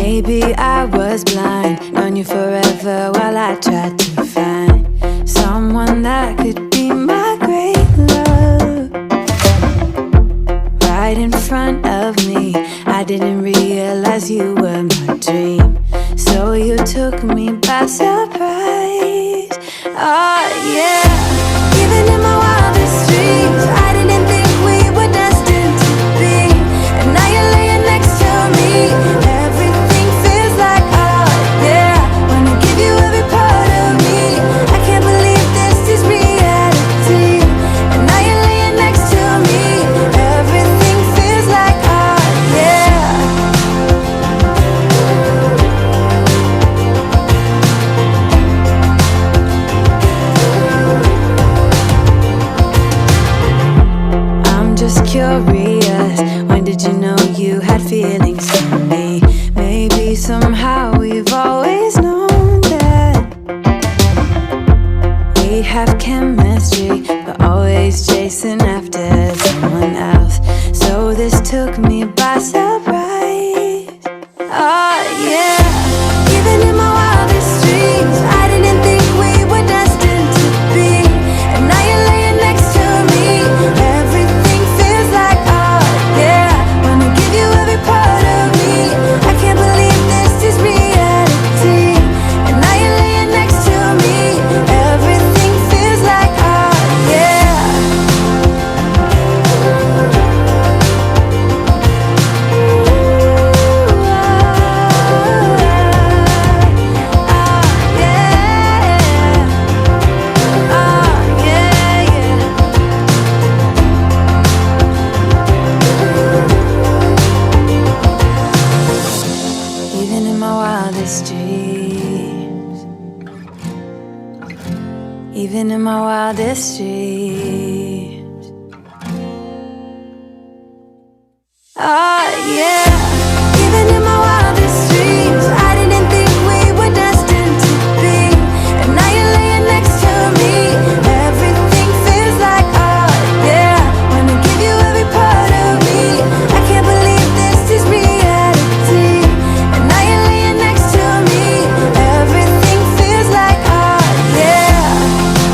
Maybe I was blind, known you forever while I tried to find someone that could be my great love. Right in front of me, I didn't realize you were my dream, so you took me by surprise. Oh yeah, even in my wildest dreams, I didn't think we were destined to be. And now you're laying next to me, everything feels like oh yeah. Wanna give you every part of me, I can't believe this is reality. And now you're laying next to me, everything feels like oh yeah. I'm just curious, when did you know you had feelings for me? Maybe somehow we've always known that we have chemistry, but always chasing after someone else. So this took me by surprise. Oh yeah, even in my wildest dreams, I didn't think we were destined to be. And now you're laying next to me, everything feels like oh yeah. Wanna give you every part of me, I can't believe this is reality. And now you're laying next to me, everything feels like oh yeah. Even in my wildest dreams, even in my wildest dreams.